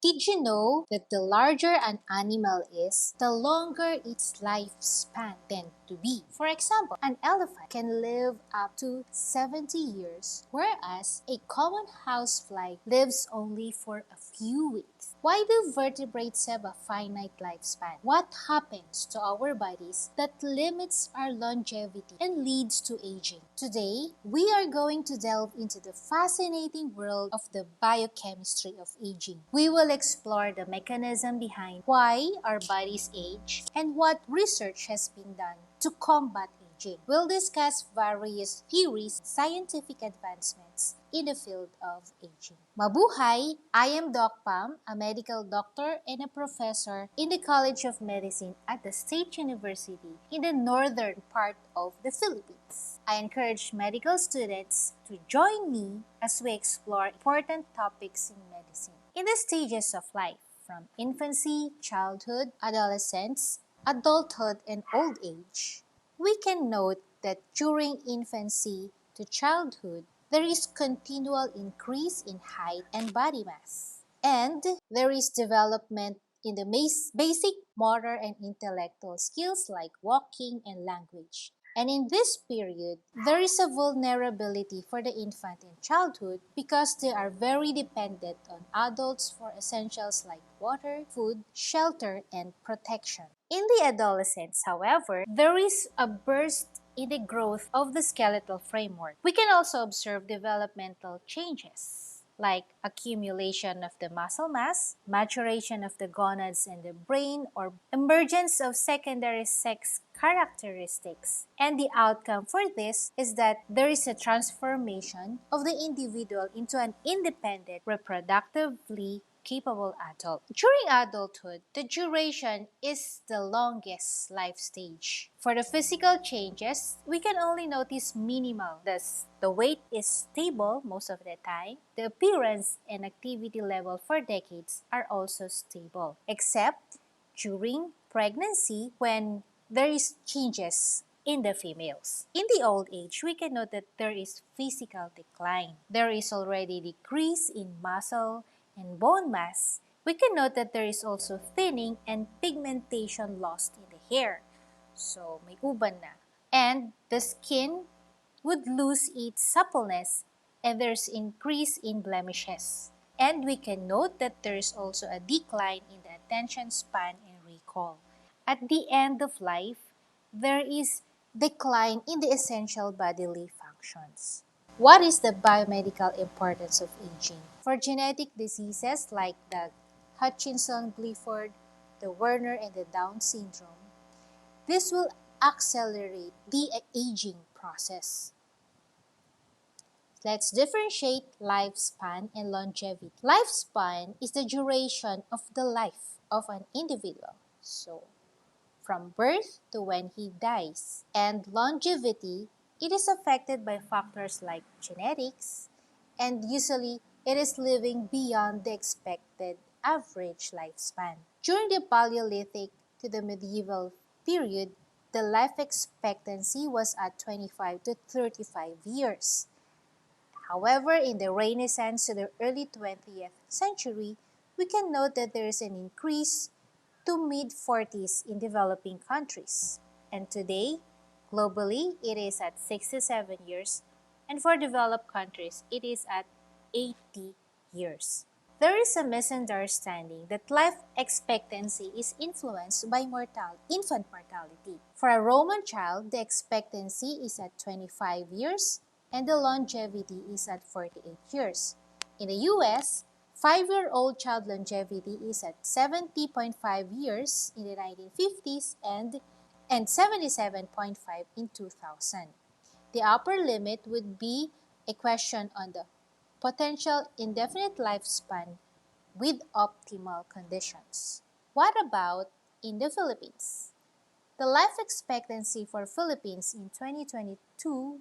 Did you know that the larger an animal is, the longer its lifespan tends to be? For example, an elephant can live up to 70 years, whereas a common housefly lives only for a few weeks. Why do vertebrates have a finite lifespan? What happens to our bodies that limits our longevity and leads to aging? Today, we are going to delve into the fascinating world of the biochemistry of aging. We will explore the mechanism behind why our bodies age and what research has been done to combat aging. We'll discuss various theories and scientific advancements in the field of aging. Mabuhay! I am Doc Pam, a medical doctor and a professor in the College of Medicine at the State University in the northern part of the Philippines. I encourage medical students to join me as we explore important topics in medicine. In the stages of life, from infancy, childhood, adolescence, adulthood, and old age, we can note that during infancy to childhood, there is continual increase in height and body mass. And there is development in the basic motor and intellectual skills like walking and language. And in this period, there is a vulnerability for the infant in childhood because they are very dependent on adults for essentials like water, food, shelter, and protection. In the adolescence, however, there is a burst in the growth of the skeletal framework. We can also observe developmental changes like accumulation of the muscle mass, maturation of the gonads and the brain, or emergence of secondary sex characteristics. And the outcome for this is that there is a transformation of the individual into an independent, reproductively capable adult. During adulthood, the duration is the longest life stage. For the physical changes, we can only notice minimal. Thus, the weight is stable most of the time. The appearance and activity level for decades are also stable, except during pregnancy when there is changes in the females. In the old age, we can note that there is physical decline. There is already decrease in muscle and bone mass. We can note that there is also thinning and pigmentation lost in the hair. So, may uban na. And the skin would lose its suppleness and there's increase in blemishes. And we can note that there is also a decline in the attention span and recall. At the end of life, there is decline in the essential bodily functions. What is the biomedical importance of aging? For genetic diseases like the Hutchinson-Gilford, the Werner, and the Down syndrome, this will accelerate the aging process. Let's differentiate lifespan and longevity. Lifespan is the duration of the life of an individual. So, from birth to when he dies. And longevity, it is affected by factors like genetics, and usually it is living beyond the expected average lifespan. During the Paleolithic to the medieval period, the life expectancy was at 25 to 35 years. However, in the Renaissance to the early 20th century, we can note that there is an increase to mid-40s in developing countries. And today, globally, it is at 67 years, and for developed countries, it is at 80 years. There is a misunderstanding that life expectancy is influenced by infant mortality. For a Roman child, the expectancy is at 25 years and the longevity is at 48 years. In the US, 5-year-old child longevity is at 70.5 years in the 1950s and 77.5 in 2000. The upper limit would be a question on the potential indefinite lifespan with optimal conditions. What about in the Philippines? The life expectancy for Philippines in 2022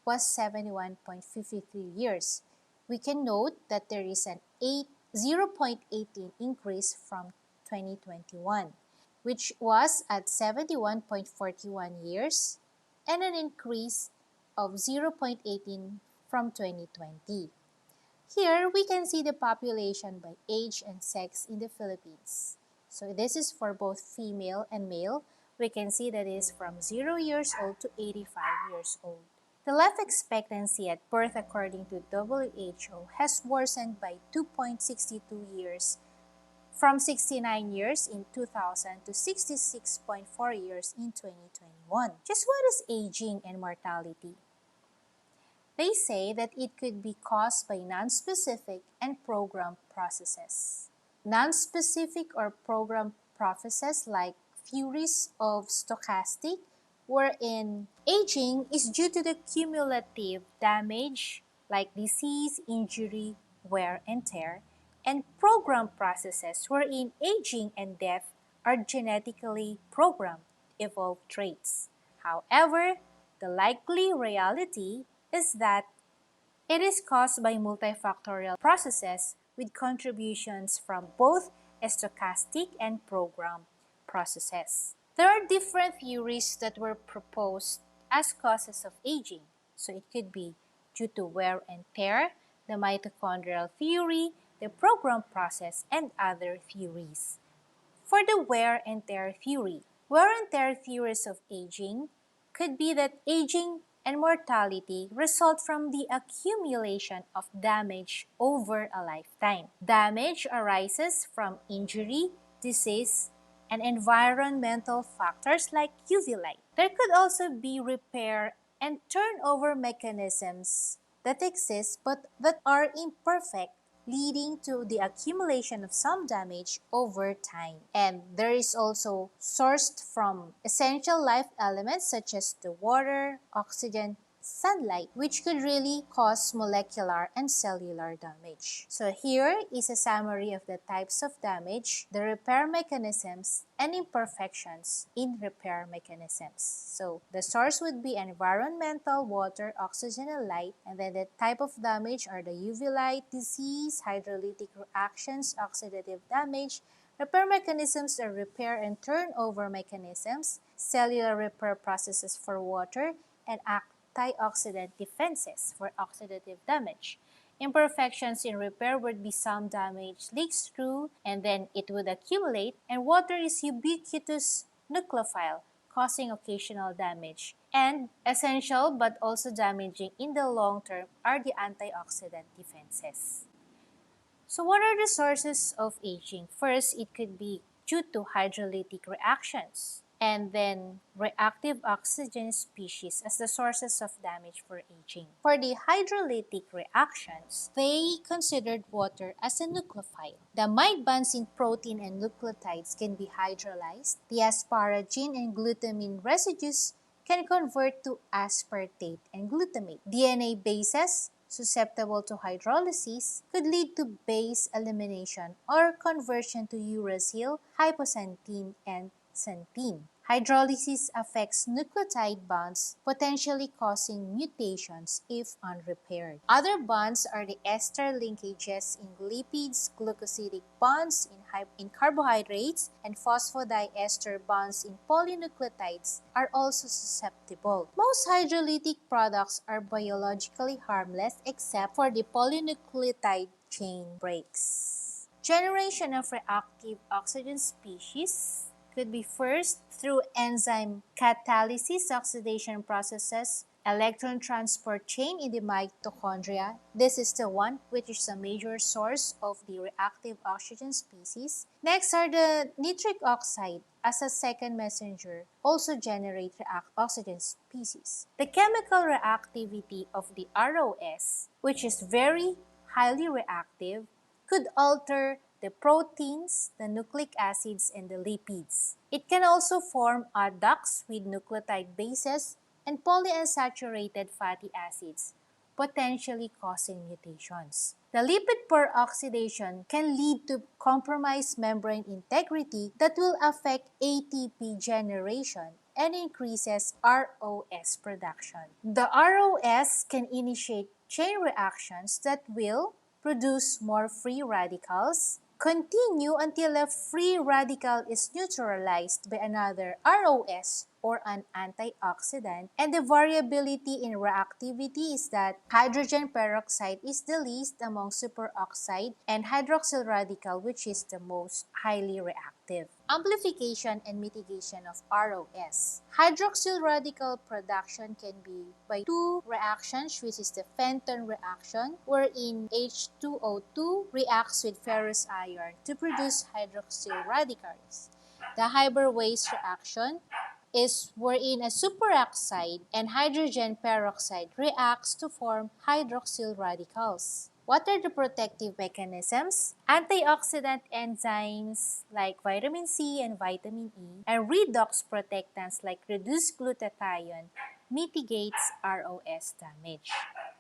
was 71.53 years. We can note that there is an 0.18 increase from 2021, which was at 71.41 years, and an increase of 0.18 from 2020. Here, we can see the population by age and sex in the Philippines. So this is for both female and male. We can see that it is from 0 years old to 85 years old. The life expectancy at birth according to WHO has worsened by 2.62 years from 69 years in 2000 to 66.4 years in 2021. Just what is aging and mortality? They say that it could be caused by nonspecific and programmed processes. Nonspecific or programmed processes like theories of stochastic, wherein aging is due to the cumulative damage like disease, injury, wear and tear, and programmed processes wherein aging and death are genetically programmed, evolved traits. However, the likely reality is that it is caused by multifactorial processes with contributions from both stochastic and program processes. There are different theories that were proposed as causes of aging. So it could be due to wear and tear, the mitochondrial theory, the program process, and other theories. For the wear and tear theory, wear and tear theories of aging could be that aging and mortality result from the accumulation of damage over a lifetime. Damage arises from injury, disease, and environmental factors like UV light. There could also be repair and turnover mechanisms that exist but that are imperfect, leading to the accumulation of some damage over time. And there is also sourced from essential life elements such as the water, oxygen, sunlight, which could really cause molecular and cellular damage. So here is a summary of the types of damage, the repair mechanisms, and imperfections in repair mechanisms. So the source would be environmental, water, oxygen, and light, and then the type of damage are the UV light, disease, hydrolytic reactions, oxidative damage. Repair mechanisms are repair and turnover mechanisms, cellular repair processes for water, and antioxidant defenses for oxidative damage. Imperfections in repair would be some damage leaks through and then it would accumulate, and water is ubiquitous nucleophile, causing occasional damage. And essential but also damaging in the long term are the antioxidant defenses. So what are the sources of aging? First, it could be due to hydrolytic reactions, and then reactive oxygen species as the sources of damage for aging. For the hydrolytic reactions, they considered water as a nucleophile. The amide bonds in protein and nucleotides can be hydrolyzed. The asparagine and glutamine residues can convert to aspartate and glutamate. DNA bases susceptible to hydrolysis could lead to base elimination or conversion to uracil, hypoxanthine, and xanthine. Hydrolysis affects nucleotide bonds, potentially causing mutations if unrepaired. Other bonds are the ester linkages in lipids, glucosidic bonds in carbohydrates, and phosphodiester bonds in polynucleotides are also susceptible. Most hydrolytic products are biologically harmless except for the polynucleotide chain breaks. Generation of reactive oxygen species could be first through enzyme catalysis oxidation processes, electron transport chain in the mitochondria. This is the one which is a major source of the reactive oxygen species. Next are the nitric oxide as a second messenger, also generate oxygen species. The chemical reactivity of the ROS, which is very highly reactive, could alter the proteins, the nucleic acids, and the lipids. It can also form adducts with nucleotide bases and polyunsaturated fatty acids, potentially causing mutations. The lipid peroxidation can lead to compromised membrane integrity that will affect ATP generation and increases ROS production. The ROS can initiate chain reactions that will produce more free radicals, continue until a free radical is neutralized by another ROS or an antioxidant, and the variability in reactivity is that hydrogen peroxide is the least among superoxide and hydroxyl radical, which is the most highly reactive. Amplification and mitigation of ROS. Hydroxyl radical production can be by two reactions, which is the Fenton reaction, wherein H2O2 reacts with ferrous iron to produce hydroxyl radicals. The Haber-Weiss reaction is wherein a superoxide and hydrogen peroxide reacts to form hydroxyl radicals. What are the protective mechanisms? Antioxidant enzymes like vitamin C and vitamin E and redox protectants like reduced glutathione mitigates ROS damage.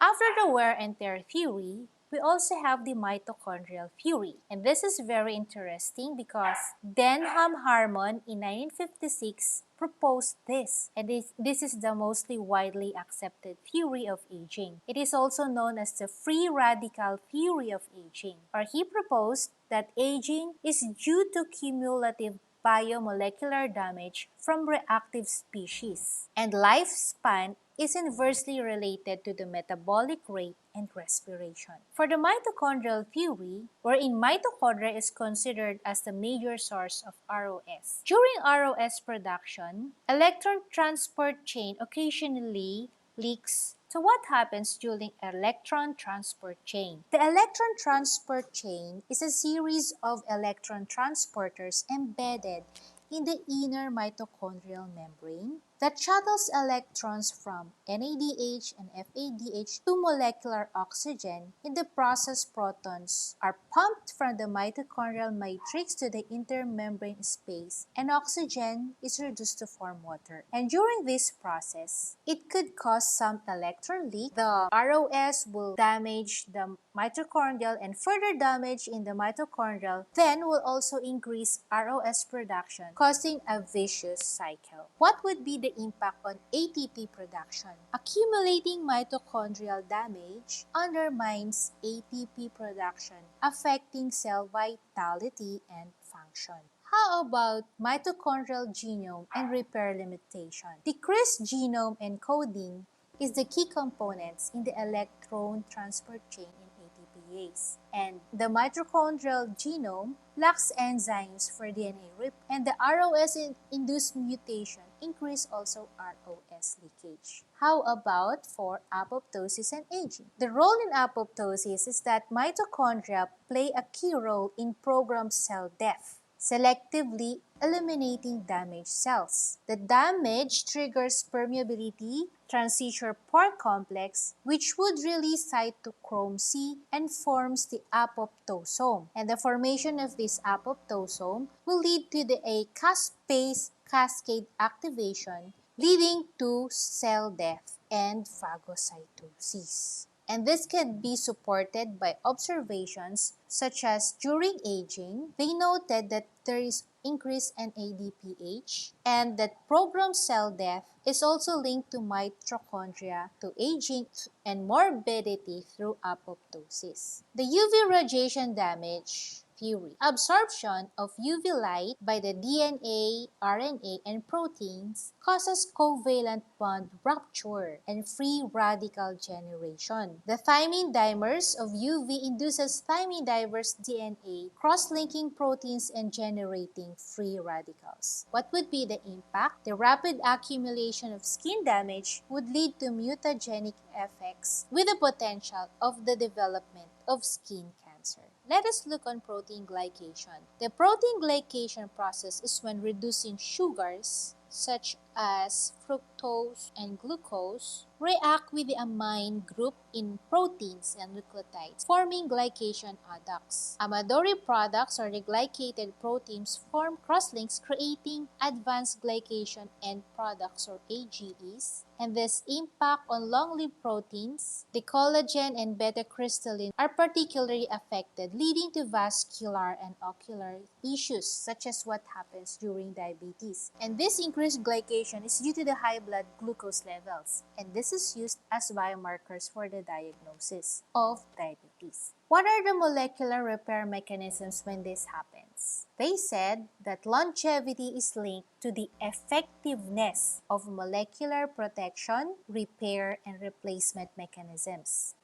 After the wear and tear theory, we also have the mitochondrial theory. And this is very interesting because Denham Harmon in 1956 proposed this. And this is the mostly widely accepted theory of aging. It is also known as the free radical theory of aging, or he proposed that aging is due to cumulative biomolecular damage from reactive species, and lifespan is inversely related to the metabolic rate and respiration. For the mitochondrial theory, wherein mitochondria is considered as the major source of ROS. During ROS production, electron transport chain occasionally leaks. So what happens during electron transport chain? The electron transport chain is a series of electron transporters embedded in the inner mitochondrial membrane that shuttles electrons from NADH and FADH to molecular oxygen. In the process, protons are pumped from the mitochondrial matrix to the intermembrane space, and oxygen is reduced to form water. And during this process, it could cause some electron leak. The ROS will damage the mitochondrial, and further damage in the mitochondrial then will also increase ROS production, causing a vicious cycle. What would be the impact on ATP production? Accumulating mitochondrial damage undermines ATP production, affecting cell vitality and function. How about mitochondrial genome and repair limitation? Decreased genome encoding is the key components in the electron transport chain in ATPase. And the mitochondrial genome lacks enzymes for DNA repair, and the ROS-induced mutation increase also ROS leakage. How about for apoptosis and aging? The role in apoptosis is that mitochondria play a key role in programmed cell death, selectively eliminating damaged cells. The damage triggers permeability transition pore complex, which would release cytochrome C and forms the apoptosome. And the formation of this apoptosome will lead to a caspase cascade activation, leading to cell death and phagocytosis. And this can be supported by observations such as during aging, they noted that there is increase in ADPH and that programmed cell death is also linked to mitochondria, to aging and morbidity through apoptosis. The UV radiation damage theory. Absorption of UV light by the DNA, RNA, and proteins causes covalent bond rupture and free radical generation. The thymine dimers of UV induces thymine diverse DNA, cross-linking proteins and generating free radicals. What would be the impact? The rapid accumulation of skin damage would lead to mutagenic effects with the potential of the development of skin cancer. Let us look on protein glycation. The protein glycation process is when reducing sugars such as fructose and glucose react with the amine group in proteins and nucleotides, forming glycation adducts. Amadori products or the glycated proteins form crosslinks, creating advanced glycation end products or AGEs. And this impact on long-lived proteins, the collagen and beta-crystalline are particularly affected, leading to vascular and ocular issues such as what happens during diabetes. And this increased glycation variation is due to the high blood glucose levels, and this is used as biomarkers for the diagnosis of diabetes. What are the molecular repair mechanisms when this happens? They said that longevity is linked to the effectiveness of molecular protection, repair, and replacement mechanisms.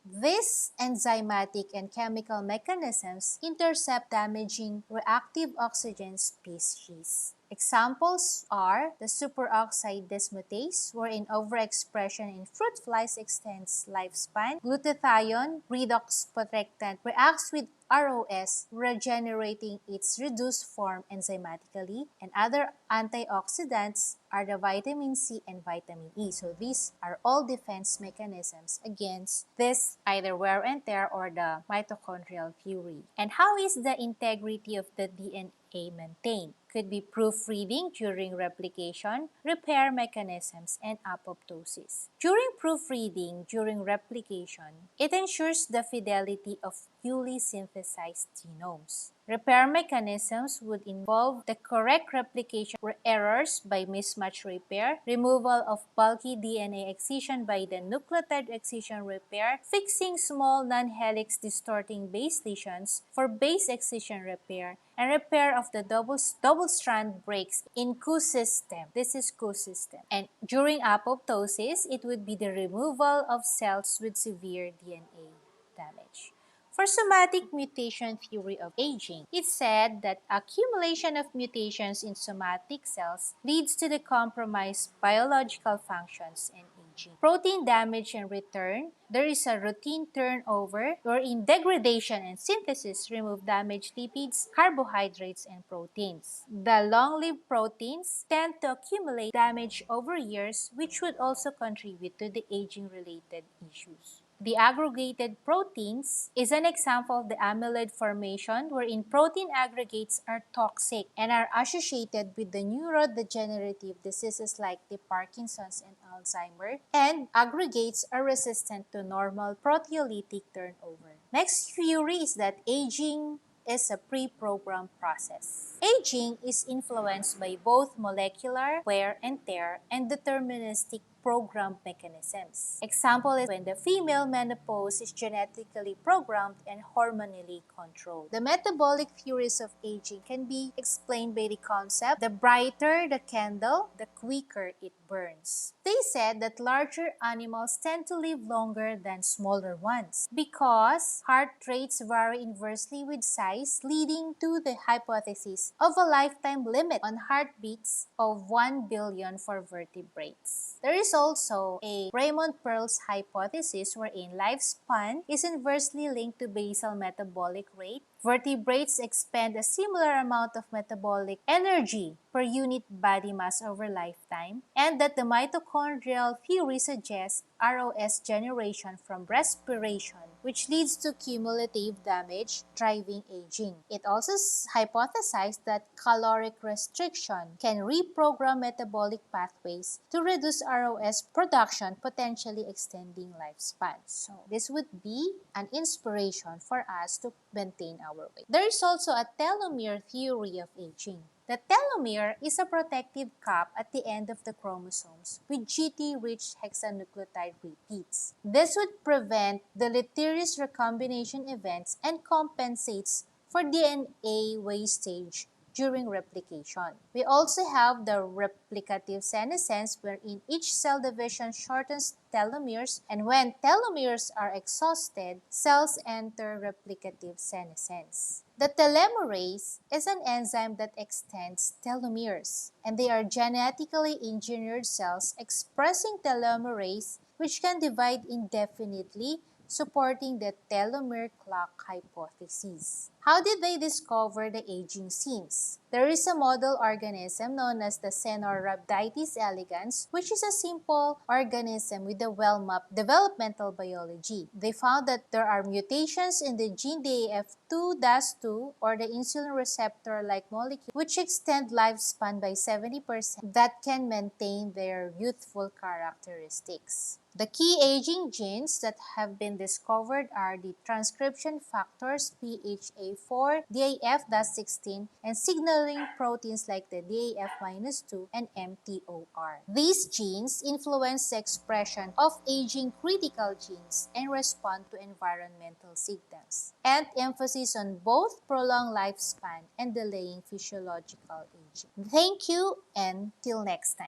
These enzymatic and chemical mechanisms intercept damaging reactive oxygen species. Examples are the superoxide dismutase, wherein overexpression in fruit flies extends lifespan. Glutathione redox protectant reacts with ROS, regenerating its reduced form enzymatically, and other antioxidants are the vitamin C and vitamin E. So these are all defense mechanisms against this either wear and tear or the mitochondrial fury. And how is the integrity of the DNA maintained? Could be proofreading during replication, repair mechanisms, and apoptosis. During proofreading, during replication, it ensures the fidelity of newly synthesized genomes. Repair mechanisms would involve the correct replication errors by mismatch repair, removal of bulky DNA excision by the nucleotide excision repair, fixing small non-helix distorting base lesions for base excision repair, and repair of the double-strand breaks in Q system. This is Q system. And during apoptosis, it would be the removal of cells with severe DNA damage. For somatic mutation theory of aging, it said that accumulation of mutations in somatic cells leads to the compromised biological functions and aging. Protein damage and return, there is a routine turnover wherein degradation and synthesis remove damaged lipids, carbohydrates, and proteins. The long-lived proteins tend to accumulate damage over years, which would also contribute to the aging-related issues. The aggregated proteins is an example of the amyloid formation wherein protein aggregates are toxic and are associated with the neurodegenerative diseases like the Parkinson's and Alzheimer, and aggregates are resistant to normal proteolytic turnover. Next theory is that aging is a pre-programmed process. Aging is influenced by both molecular wear and tear and deterministic programmed mechanisms. Example is when the female menopause is genetically programmed and hormonally controlled. The metabolic theories of aging can be explained by the concept, the brighter the candle, the quicker it burns. They said that larger animals tend to live longer than smaller ones because heart rates vary inversely with size, leading to the hypothesis of a lifetime limit on heartbeats of 1 billion for vertebrates. There is also a Raymond Pearl's hypothesis wherein lifespan is inversely linked to basal metabolic rate. Vertebrates expend a similar amount of metabolic energy per unit body mass over lifetime, and that the mitochondrial theory suggests ROS generation from respiration, which leads to cumulative damage, driving aging. It also hypothesized that caloric restriction can reprogram metabolic pathways to reduce ROS production, potentially extending lifespan. So this would be an inspiration for us to maintain our weight. There is also a telomere theory of aging. The telomere is a protective cap at the end of the chromosomes with GT-rich hexanucleotide repeats. This would prevent deleterious recombination events and compensates for DNA wastage during replication. We also have the replicative senescence wherein each cell division shortens telomeres, and when telomeres are exhausted, cells enter replicative senescence. The telomerase is an enzyme that extends telomeres, and they are genetically engineered cells expressing telomerase which can divide indefinitely, supporting the telomere clock hypothesis. How did they discover the aging scenes? There is a model organism known as the Caenorhabditis elegans, which is a simple organism with a well-mapped developmental biology. They found that there are mutations in the gene DAF2-2 or the insulin receptor-like molecule which extend lifespan by 70% that can maintain their youthful characteristics. The key aging genes that have been discovered are the transcription factors PHA4, DAF-16, and signal signaling proteins like the DAF-2 and mTOR. These genes influence the expression of aging critical genes and respond to environmental signals, and emphasis on both prolonged lifespan and delaying physiological aging. Thank you, and till next time.